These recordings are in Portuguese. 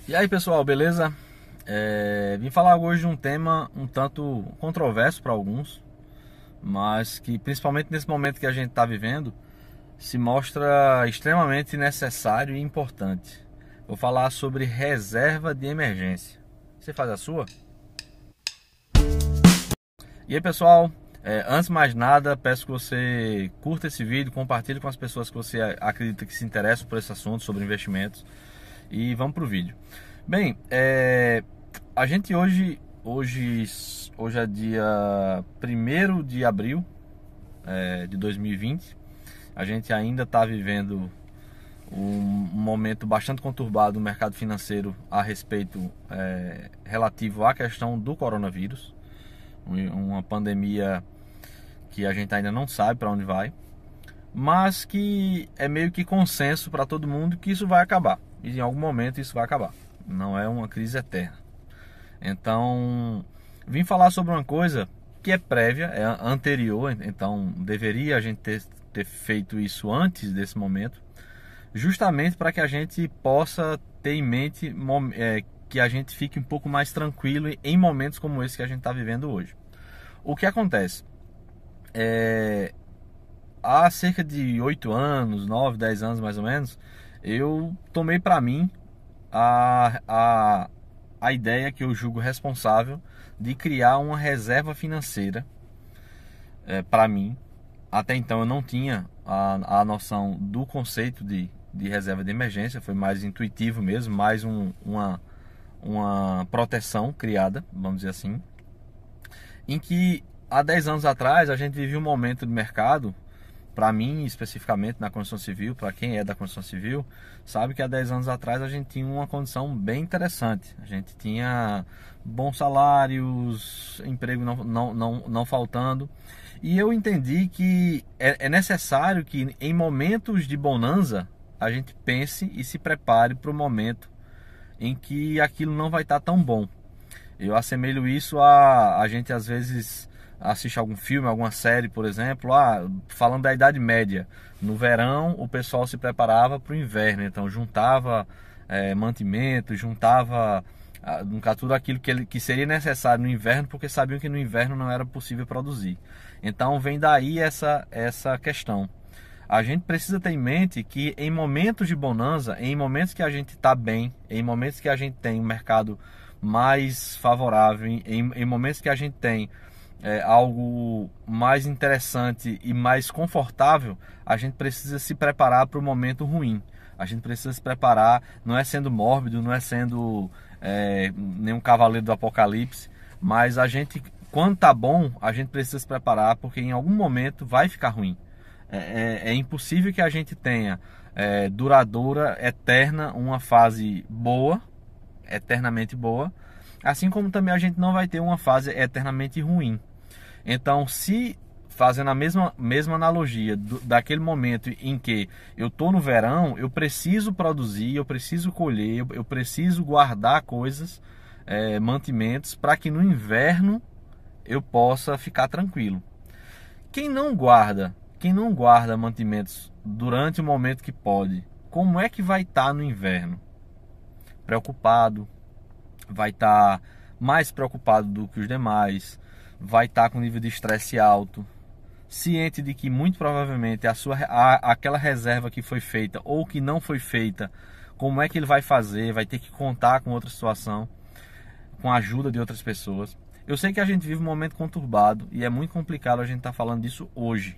E aí pessoal, beleza? Vim falar hoje de um tema um tanto controverso para alguns, mas que principalmente nesse momento que a gente está vivendo, se mostra extremamente necessário e importante. Vou falar sobre reserva de emergência. Você faz a sua? E aí pessoal, antes de mais nada, peço que você curta esse vídeo, compartilhe com as pessoas que você acredita que se interessam por esse assunto, sobre investimentos. E vamos pro vídeo. Bem, a gente hoje é dia 1º de abril de 2020. A gente ainda está vivendo um momento bastante conturbado no mercado financeiro a respeito relativo à questão do coronavírus. Uma pandemia que a gente ainda não sabe para onde vai, mas que é meio que consenso para todo mundo que isso vai acabar. E em algum momento isso vai acabar. Não é uma crise eterna. Então, vim falar sobre uma coisa que é prévia, é anterior. Então, deveria a gente ter feito isso antes desse momento, justamente para que a gente possa ter em mente que a gente fique um pouco mais tranquilo em momentos como esse que a gente está vivendo hoje. O que acontece? Há cerca de 8 anos, 9, 10 anos mais ou menos, eu tomei para mim a ideia que eu julgo responsável de criar uma reserva financeira para mim. Até então eu não tinha a noção do conceito de reserva de emergência, foi mais intuitivo mesmo, mais uma proteção criada, vamos dizer assim, em que há 10 anos atrás a gente vivia um momento de mercado. Para mim, especificamente na construção civil, para quem é da construção civil, sabe que há 10 anos atrás a gente tinha uma condição bem interessante. A gente tinha bons salários, emprego não faltando. E eu entendi que é necessário que em momentos de bonança a gente pense e se prepare para o momento em que aquilo não vai estar tão bom. Eu assemelho isso a gente às vezes assiste algum filme, alguma série, por exemplo, falando da Idade Média. No verão o pessoal se preparava para o inverno, então juntava mantimento, juntava no caso, tudo aquilo que seria necessário no inverno, porque sabiam que no inverno não era possível produzir. Então vem daí essa questão. A gente precisa ter em mente que em momentos de bonança, em momentos que a gente está bem, em momentos que a gente tem um mercado mais favorável, em momentos que a gente tem algo mais interessante e mais confortável, a gente precisa se preparar para o momento ruim. A gente precisa se preparar, não é sendo mórbido, não é sendo nenhum cavaleiro do apocalipse, mas a gente, quando tá bom, a gente precisa se preparar, porque em algum momento vai ficar ruim. É impossível que a gente tenha duradoura, eterna, uma fase boa, eternamente boa, assim como também a gente não vai ter uma fase eternamente ruim. Então, se fazendo a mesma analogia daquele momento em que eu estou no verão, eu preciso produzir, eu preciso colher, eu preciso guardar coisas, mantimentos, para que no inverno eu possa ficar tranquilo. Quem não guarda mantimentos durante o momento que pode, como é que vai estar no inverno? Preocupado, vai estar mais preocupado do que os demais, vai estar com nível de estresse alto, ciente de que muito provavelmente aquela reserva que foi feita ou que não foi feita, como é que ele vai fazer, vai ter que contar com outra situação, com a ajuda de outras pessoas. Eu sei que a gente vive um momento conturbado e é muito complicado a gente estar falando disso hoje,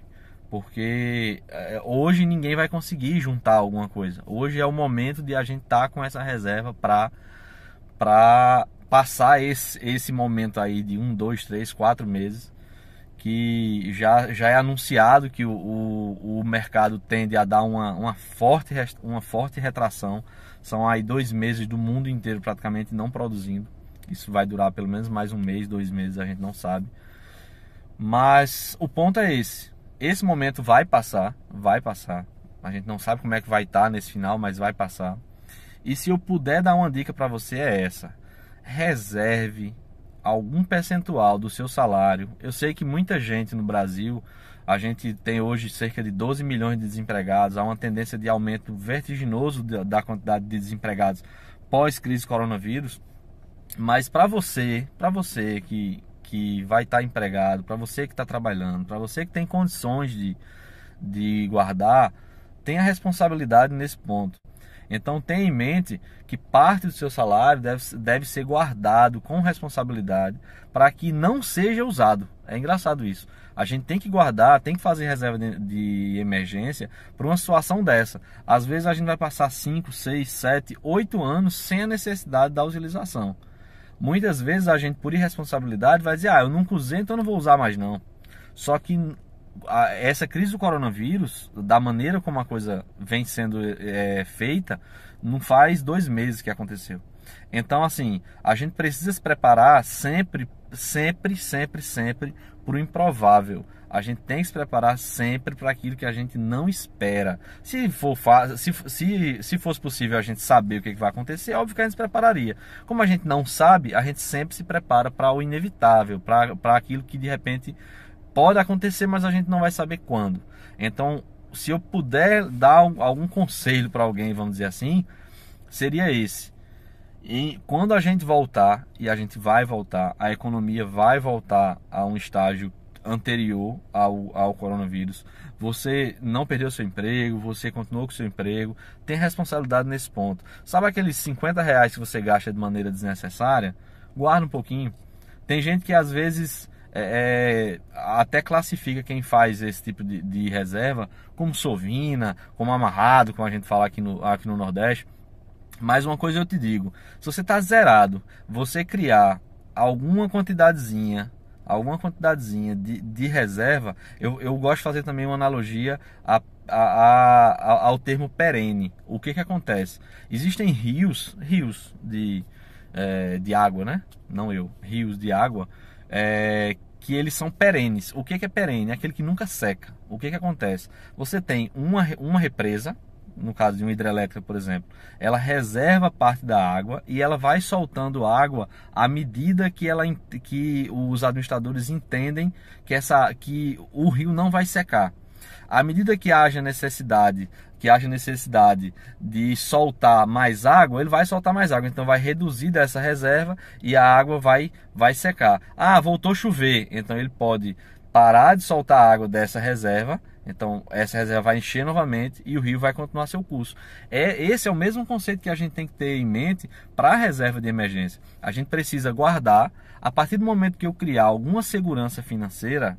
porque hoje ninguém vai conseguir juntar alguma coisa. Hoje é o momento de a gente estar com essa reserva para passar esse momento aí de 1, 2, 3, 4 meses, que já é anunciado que o mercado tende a dar uma forte retração. São aí 2 meses do mundo inteiro praticamente não produzindo. Isso vai durar pelo menos mais 1 mês, 2 meses, a gente não sabe. Mas o ponto é esse momento vai passar. A gente não sabe como é que vai estar nesse final, mas vai passar. E se eu puder dar uma dica para você é essa: reserve algum percentual do seu salário. Eu sei que muita gente no Brasil, a gente tem hoje cerca de 12 milhões de desempregados, há uma tendência de aumento vertiginoso da quantidade de desempregados pós-crise coronavírus. Mas para você que vai estar empregado, para você que está trabalhando, para você que tem condições de guardar, tem a responsabilidade nesse ponto. Então tenha em mente que parte do seu salário deve ser guardado com responsabilidade para que não seja usado. É engraçado isso. A gente tem que guardar, tem que fazer reserva de emergência para uma situação dessa. Às vezes a gente vai passar 5, 6, 7, 8 anos sem a necessidade da utilização. Muitas vezes a gente, por irresponsabilidade, vai dizer: eu nunca usei, então eu não vou usar mais não. Só que essa crise do coronavírus, da maneira como a coisa vem sendo feita, não faz 2 meses que aconteceu. Então, assim, a gente precisa se preparar sempre para o improvável. A gente tem que se preparar sempre para aquilo que a gente não espera. Se fosse possível a gente saber o que vai acontecer, é óbvio que a gente se prepararia. Como a gente não sabe, a gente sempre se prepara para o inevitável, para aquilo que de repente pode acontecer, mas a gente não vai saber quando. Então, se eu puder dar algum conselho para alguém, vamos dizer assim, seria esse. E quando a gente voltar, e a gente vai voltar, a economia vai voltar a um estágio anterior ao coronavírus, você não perdeu seu emprego, você continuou com seu emprego, tem responsabilidade nesse ponto. Sabe aqueles R$50 que você gasta de maneira desnecessária? Guarda um pouquinho. Tem gente que às vezes até classifica quem faz esse tipo de reserva como sovina, como amarrado, como a gente fala aqui no Nordeste. Mas uma coisa eu te digo: se você está zerado, você criar alguma quantidadezinha de reserva, eu gosto de fazer também uma analogia ao termo perene. O que acontece? Existem rios de água, né? Rios de água que eles são perenes. O que é perene? É aquele que nunca seca. O que acontece? Você tem uma represa, no caso de uma hidrelétrica, por exemplo, ela reserva parte da água e ela vai soltando água à medida que os administradores entendem que o rio não vai secar. À medida que haja necessidade de soltar mais água, ele vai soltar mais água. Então vai reduzir dessa reserva e a água vai secar. Voltou a chover, então ele pode parar de soltar água dessa reserva. Então essa reserva vai encher novamente e o rio vai continuar seu curso. Esse é o mesmo conceito que a gente tem que ter em mente para a reserva de emergência. A gente precisa guardar. A partir do momento que eu criar alguma segurança financeira,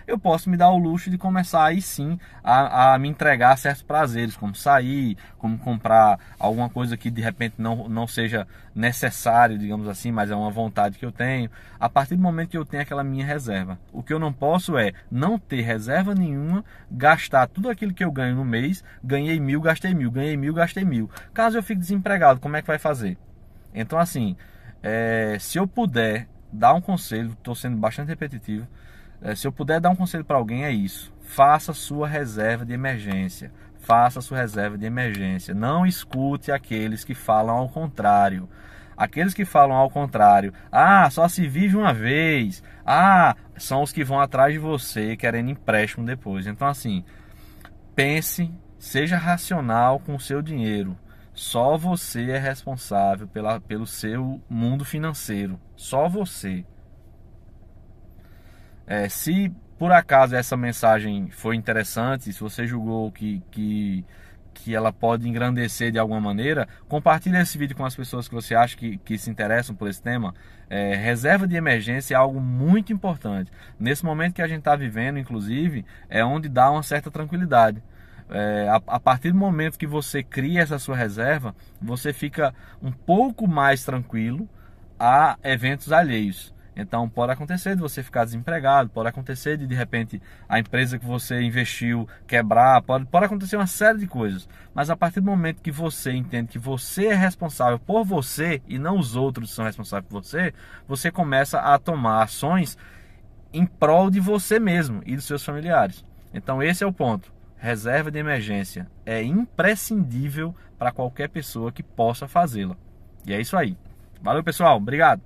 eu posso me dar o luxo de começar aí sim a me entregar a certos prazeres, como sair, como comprar alguma coisa que de repente não seja necessário, digamos assim, mas é uma vontade que eu tenho. A partir do momento que eu tenho aquela minha reserva, o que eu não posso é não ter reserva nenhuma, gastar tudo aquilo que eu ganho no mês. Ganhei 1.000, gastei 1.000, ganhei 1.000, gastei 1.000. Caso eu fique desempregado, como é que vai fazer? Então, assim, se eu puder dar um conselho, estou sendo bastante repetitivo, se eu puder dar um conselho para alguém, é isso: faça sua reserva de emergência. Faça sua reserva de emergência. Não escute aqueles que falam ao contrário. Aqueles que falam ao contrário: só se vive uma vez. São os que vão atrás de você querendo empréstimo depois. Então, assim, pense, seja racional com o seu dinheiro. Só você é responsável pelo seu mundo financeiro. Só você. Se por acaso essa mensagem foi interessante, se você julgou que ela pode engrandecer de alguma maneira, compartilhe esse vídeo com as pessoas que você acha que se interessam por esse tema. Reserva de emergência é algo muito importante. Nesse momento que a gente está vivendo, inclusive, é onde dá uma certa tranquilidade. A partir do momento que você cria essa sua reserva, você fica um pouco mais tranquilo a eventos alheios. Então pode acontecer de você ficar desempregado, pode acontecer de repente a empresa que você investiu quebrar, pode acontecer uma série de coisas. Mas a partir do momento que você entende que você é responsável por você e não os outros são responsáveis por você, você começa a tomar ações em prol de você mesmo e dos seus familiares. Então esse é o ponto. Reserva de emergência é imprescindível para qualquer pessoa que possa fazê-la. E é isso aí. Valeu, pessoal. Obrigado.